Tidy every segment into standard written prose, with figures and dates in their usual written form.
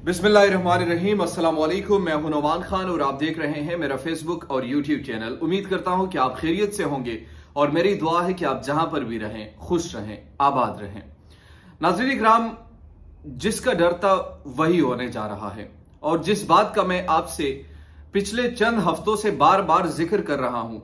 बिस्मिल्लाहिर्रहमानिर्रहीम, अस्सलाम वालेकुम। मैं हूं नौमान खान और आप देख रहे हैं मेरा फेसबुक और यूट्यूब चैनल। उम्मीद करता हूं कि आप खैरियत से होंगे और मेरी दुआ है कि आप जहां पर भी रहें खुश रहें, आबाद रहें। नाज़रीन इकराम, जिसका डर था वही होने जा रहा है और जिस बात का मैं आपसे पिछले चंद हफ्तों से बार बार जिक्र कर रहा हूं,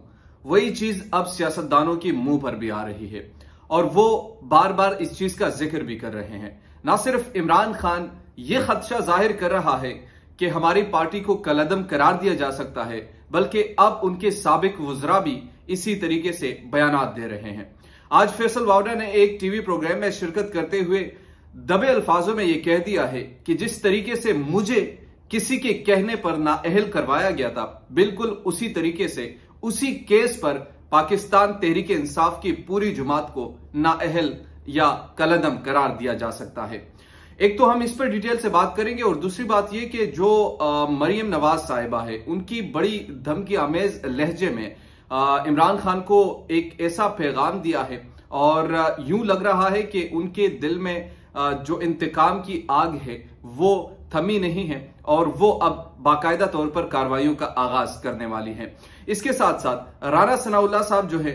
वही चीज अब सियासतदानों के मुंह पर भी आ रही है और वो बार बार इस चीज का जिक्र भी कर रहे हैं। ना सिर्फ इमरान खान ये खदशा जाहिर कर रहा है कि हमारी पार्टी को कलअदम करार दिया जा सकता है, बल्कि अब उनके साबिक वज़रा भी इसी तरीके से बयानात दे रहे हैं। आज फैसल वावड़ा ने एक टीवी प्रोग्राम में शिरकत करते हुए दबे अल्फाजों में यह कह दिया है कि जिस तरीके से मुझे किसी के कहने पर नाअहल करवाया गया था, बिल्कुल उसी तरीके से उसी केस पर पाकिस्तान तहरीक इंसाफ की पूरी जमात को नाअहल या कलअदम करार दिया जा सकता है। एक तो हम इस पर डिटेल से बात करेंगे और दूसरी बात यह कि जो मरियम नवाज साहिबा है, उनकी बड़ी धमकी आमेज लहजे में इमरान खान को एक ऐसा पैगाम दिया है और यूं लग रहा है कि उनके दिल में जो इंतकाम की आग है वो थमी नहीं है और वो अब बाकायदा तौर पर कार्रवाइयों का आगाज करने वाली है। इसके साथ साथ राना सनाउल्लाह साहब जो है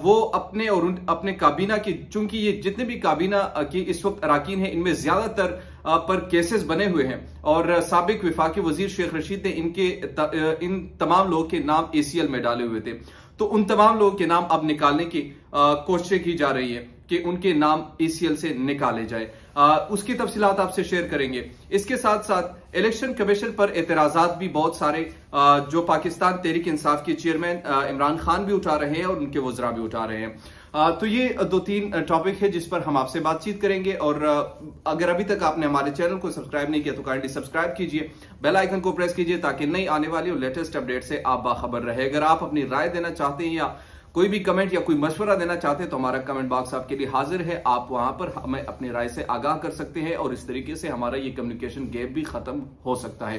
वो अपने और अपने काबीना की, चूंकि ये जितने भी काबीना की इस वक्त अराकीन है, इनमें ज्यादातर पर केसेस बने हुए हैं और साबिक विफाकी वजीर शेख रशीद ने इन तमाम लोगों के नाम ACL में डाले हुए थे, तो उन तमाम लोगों के नाम अब निकालने की कोशिश की जा रही है कि उनके नाम ACL से निकाले जाए। उसकी तफसीलात आपसे शेयर करेंगे। इसके साथ साथ इलेक्शन कमीशन पर एतराजात भी बहुत सारे जो पाकिस्तान तहरीक इंसाफ के चेयरमैन इमरान खान भी उठा रहे हैं और उनके वज़रा भी उठा रहे हैं। तो ये दो तीन टॉपिक है जिस पर हम आपसे बातचीत करेंगे और अगर अभी तक आपने हमारे चैनल को सब्सक्राइब नहीं किया तो काइंडली सब्सक्राइब कीजिए, बेल आइकन को प्रेस कीजिए ताकि नई आने वाली और लेटेस्ट अपडेट से आप बाखबर रहे। अगर आप अपनी राय देना चाहते हैं या कोई भी कमेंट या कोई मशवरा देना चाहते हैं तो हमारा कमेंट बॉक्स आपके लिए हाजिर है। आप वहां पर हमें अपनी राय से आगाह कर सकते हैं और इस तरीके से हमारा ये कम्युनिकेशन गैप भी खत्म हो सकता है।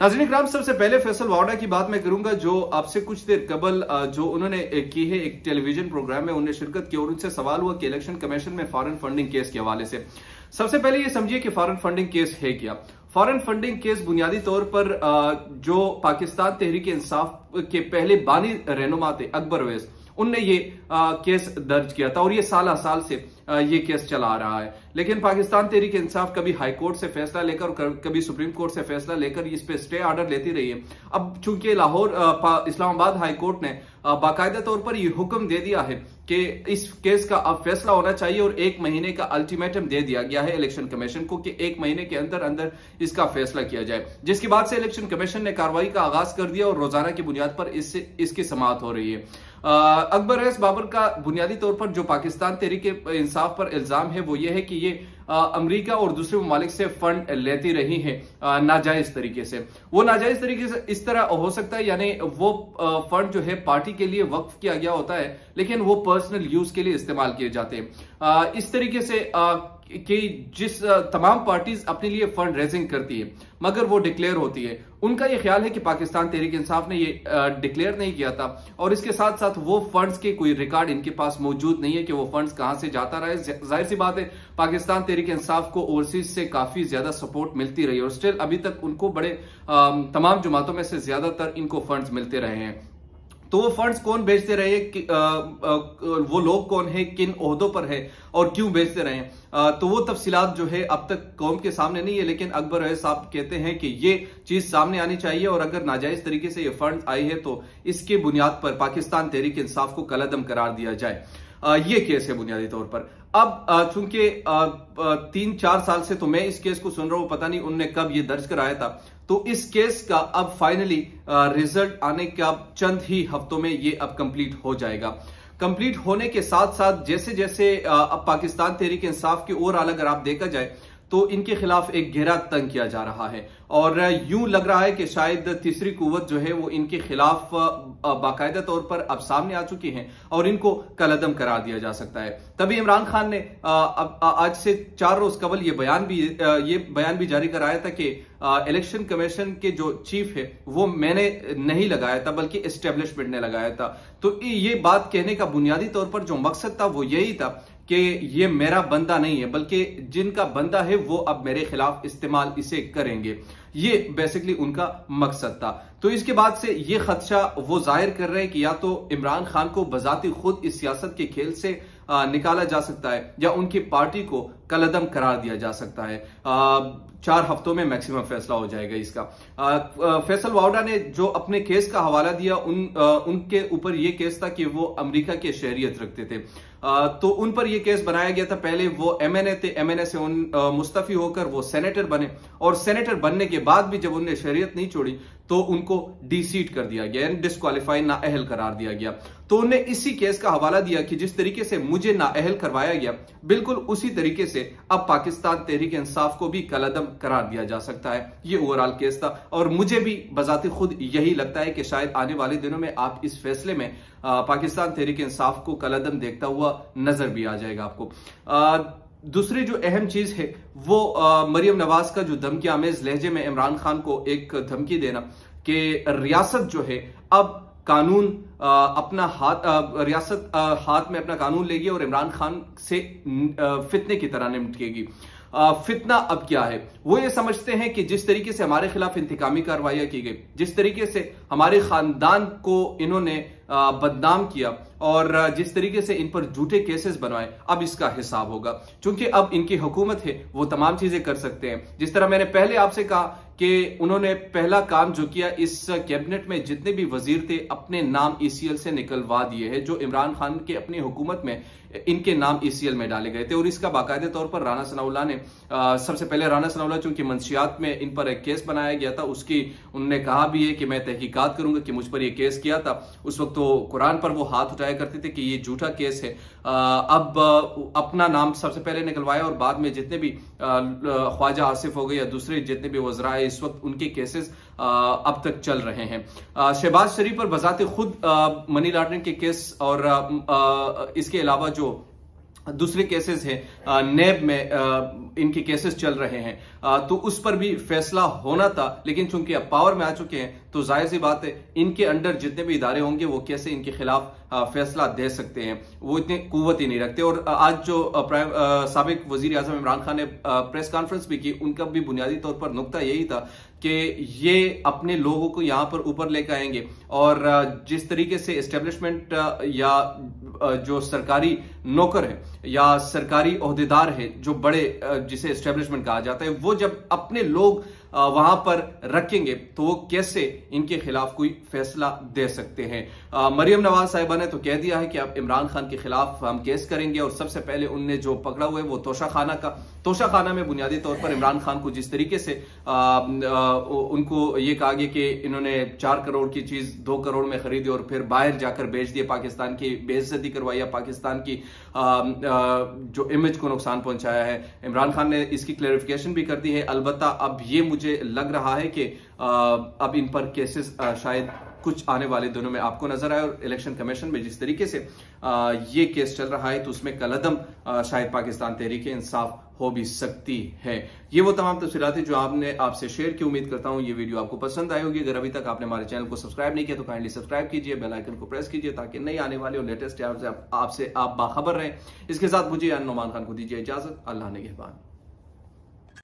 नाज़रीन इकराम, सबसे पहले फैसल वावड़ा की बात मैं करूंगा, जो आपसे कुछ देर कबल जो उन्होंने की है एक टेलीविजन प्रोग्राम में उन्होंने शिरकत की और उनसे सवाल हुआ कि इलेक्शन कमीशन में फॉरेन फंडिंग केस के हवाले से। सबसे पहले ये समझिए कि फॉरेन फंडिंग केस है क्या। फॉरेन फंडिंग केस बुनियादी तौर पर जो पाकिस्तान तहरीक इंसाफ के पहले बानी रहनुमा थे अकबर अवैस, उनने ये केस दर्ज किया था और ये साल से ये केस चला आ रहा है। लेकिन पाकिस्तान तहरीक इंसाफ कभी हाई कोर्ट से फैसला लेकर और कभी सुप्रीम कोर्ट से फैसला लेकर इस पे स्टे ऑर्डर लेती रही है। अब चूंकि लाहौर इस्लामाबाद हाई कोर्ट ने बाकायदा तौर पर यह हुक्म दे दिया है कि इस केस का अब फैसला होना चाहिए और 1 महीने का अल्टीमेटम दे दिया गया है इलेक्शन कमीशन को कि 1 महीने के अंदर अंदर इसका फैसला किया जाए, जिसके बाद से इलेक्शन कमीशन ने कार्रवाई का आगाज कर दिया और रोजाना की बुनियाद पर इसकी समाअत हो रही है। अकबर अवैस बाबर का बुनियादी तौर पर जो पाकिस्तान तहरीक इंसाफ पर इल्जाम है वो ये है कि ये अमेरिका और दूसरे ममालिक से फंड लेती रही है नाजायज तरीके से। वो नाजायज तरीके से इस तरह हो सकता है, यानी वो फंड जो है पार्टी के लिए वक्फ किया गया होता है लेकिन वो पर्सनल यूज के लिए इस्तेमाल किए जाते हैं। इस तरीके से कि जिस तमाम पार्टीज अपने लिए फंड रेजिंग करती है मगर वो डिक्लेयर होती है, उनका ये ख्याल है कि पाकिस्तान तहरीक इंसाफ ने ये डिक्लेयर नहीं किया था और इसके साथ साथ वो फंड्स के कोई रिकॉर्ड इनके पास मौजूद नहीं है कि वो फंड्स कहां से जाता रहे। जाहिर सी बात है पाकिस्तान तहरीक इंसाफ को ओवरसीज से काफी ज्यादा सपोर्ट मिलती रही और स्टिल अभी तक उनको बड़े तमाम जमातों में से ज्यादातर इनको फंड्स मिलते रहे हैं। तो वो फंड्स कौन बेचते रहे, वो लोग कौन है, किन ओहदों पर है और क्यों बेचते रहे, तो वो तफसीलात जो है अब तक कौम के सामने नहीं है। लेकिन अकबर अवैस साहब कहते हैं कि ये चीज सामने आनी चाहिए और अगर नाजायज तरीके से ये फंड आई है तो इसके बुनियाद पर पाकिस्तान तहरीक इंसाफ को कलअदम करार दिया जाए। ये केस है बुनियादी तौर पर। अब चूंकि 3-4 साल से तो मैं इस केस को सुन रहा हूं, पता नहीं उनने कब ये दर्ज कराया था, तो इस केस का अब फाइनली रिजल्ट आने का चंद ही हफ्तों में ये अब कंप्लीट हो जाएगा। कंप्लीट होने के साथ साथ जैसे जैसे अब पाकिस्तान तहरीक इंसाफ की ओवरऑल अगर आप देखा जाए तो इनके खिलाफ एक घेरा तंग किया जा रहा है और यूं लग रहा है कि शायद तीसरी कुव्वत जो है वो इनके खिलाफ बाकायदा तौर पर अब सामने आ चुकी हैं और इनको कलअदम करार दिया जा सकता है। तभी इमरान खान ने आज से 4 रोज कबल ये बयान भी जारी कराया था कि इलेक्शन कमीशन के जो चीफ है वो मैंने नहीं लगाया था बल्कि एस्टेब्लिशमेंट ने लगाया था। तो ये बात कहने का बुनियादी तौर पर जो मकसद था वो यही था कि ये मेरा बंदा नहीं है, बल्कि जिनका बंदा है वो अब मेरे खिलाफ इस्तेमाल इसे करेंगे। ये बेसिकली उनका मकसद था। तो इसके बाद से ये खदशा वो जाहिर कर रहे हैं कि या तो इमरान खान को बजाती खुद इस सियासत के खेल से निकाला जा सकता है या उनकी पार्टी को कलअदम करार दिया जा सकता है। 4 हफ्तों में मैक्सिमम फैसला हो जाएगा इसका। फैसल वावडा ने जो अपने केस का हवाला दिया, उनके ऊपर यह केस था कि वो अमेरिका की शहरियत रखते थे। तो उन पर यह केस बनाया गया था। पहले वो एमएनए थे, एमएनए से मुस्तफी होकर वो सेनेटर बने और सेनेटर बनने के बाद भी जब उन्हें शहरियत नहीं छोड़ी तो उनको डिसीट कर दिया गया, डिस्क्वालीफाई, नाअहल करार दिया गया। तो उन्हें इसी केस का हवाला दिया कि जिस तरीके से मुझे नाअहल करवाया गया, बिल्कुल उसी तरीके से अब पाकिस्तान तहरीक इंसाफ को भी कलअदम करार दिया जा सकता है। ये ओवरऑल केस था और मुझे भी बजाते खुद यही लगता है कि शायद आने वाले दिनों में आप इस फैसले में पाकिस्तान तहरीक इंसाफ को कलअदम देखता हुआ नजर भी आ जाएगा आपको। दूसरी जो अहम चीज है वो मरियम नवाज का जो धमकी आमेज लहजे में इमरान खान को एक धमकी देना कि रियासत जो है अब कानून अपना रियासत हाथ में अपना कानून लेगी और इमरान खान से फितने की तरह निपटेगी। फितना अब क्या है? वो ये समझते हैं कि जिस तरीके से हमारे खिलाफ इंतकामी कार्रवाइयां की गई, जिस तरीके से हमारे खानदान को इन्होंने बदनाम किया और जिस तरीके से इन पर झूठे केसेस बनवाए, अब इसका हिसाब होगा। क्योंकि अब इनकी हुकूमत है, वो तमाम चीजें कर सकते हैं। जिस तरह मैंने पहले आपसे कहा कि उन्होंने पहला काम जो किया, इस कैबिनेट में जितने भी वजीर थे अपने नाम ईसीएल से निकलवा दिए हैं। जो इमरान खान के अपनी हुकूमत में इनके नाम ईसीएल में डाले गए थे और इसका बाकायदे तौर पर राना सनाउल्लाह ने सबसे पहले राना सनाउल्लाह चूंकि मंशियात में इन पर एक केस बनाया गया था, उसकी उन्होंने कहा भी है कि मैं तहकीकात करूंगा कि मुझ पर यह केस किया था। उस वक्त तो कुरान पर वो हाथ उठाया करते थे कि ये झूठा केस है। अब अपना नाम सबसे पहले निकलवाया और बाद में जितने भी ख्वाजा आसिफ हो गए या दूसरे जितने भी वज़रा है, इस वक्त उनके केसेस अब तक चल रहे हैं। शहबाज शरीफ पर बजाते खुद मनी लॉन्ड्रिंग के केस और इसके अलावा जो दूसरे केसेस हैं, नेब में इनके केसेस चल रहे हैं, तो उस पर भी फैसला होना था। लेकिन चूंकि अब पावर में आ चुके हैं तो जाहिर सी बात है इनके अंडर जितने भी इदारे होंगे वो कैसे इनके खिलाफ फैसला दे सकते हैं, वो इतनी कुव्वत ही नहीं रखते। और आज जो साबिक वजीर आजम इमरान खान ने प्रेस कॉन्फ्रेंस भी की, उनका भी बुनियादी तौर पर नुक्ता यही था कि ये अपने लोगों को यहां पर ऊपर लेकर आएंगे और जिस तरीके से एस्टेब्लिशमेंट या जो सरकारी नौकर है या सरकारी ओहदेदार है, जो बड़े जिसे एस्टेब्लिशमेंट कहा जाता है, वो जब अपने लोग वहां पर रखेंगे तो वो कैसे इनके खिलाफ कोई फैसला दे सकते हैं। मरियम नवाज साहिबा ने तो कह दिया है कि अब इमरान खान के खिलाफ हम केस करेंगे और सबसे पहले उनने जो पकड़ा हुआ है वो तोशा खाना में बुनियादी तौर पर इमरान खान को जिस तरीके से उनको ये कहा गया कि इन्होंने 4 करोड़ की चीज 2 करोड़ में खरीदी और फिर बाहर जाकर बेच दिए, पाकिस्तान की बेइज्जती करवाई या पाकिस्तान की जो इमेज को नुकसान पहुंचाया है। इमरान खान ने इसकी क्लैरिफिकेशन भी कर दी है। अलबत्ता अब ये मुझे लग रहा है कि अब इन पर केसेस शायद कुछ आने वाले दिनों में आपको नजर आए और इलेक्शन कमीशन में जिस तरीके से ये केस चल रहा है तो उसमें कलअदम शायद पाकिस्तान तहरीक इंसाफ हो भी सकती है। ये वो तमाम तफसीलात जो आपने आपसे शेयर की। उम्मीद करता हूं ये वीडियो आपको पसंद आई होगी। अगर अभी तक आपने हमारे चैनल को सब्सक्राइब नहीं किया तो काइंडली सब्सक्राइब कीजिए, बेल आइकन को प्रेस कीजिए ताकि नई आने वाले और लेटेस्ट आपसे आप बाखबर रहें। इसके साथ मुझे नुमान खान को दीजिए इजाजत। अल्लाह ने निगहबान।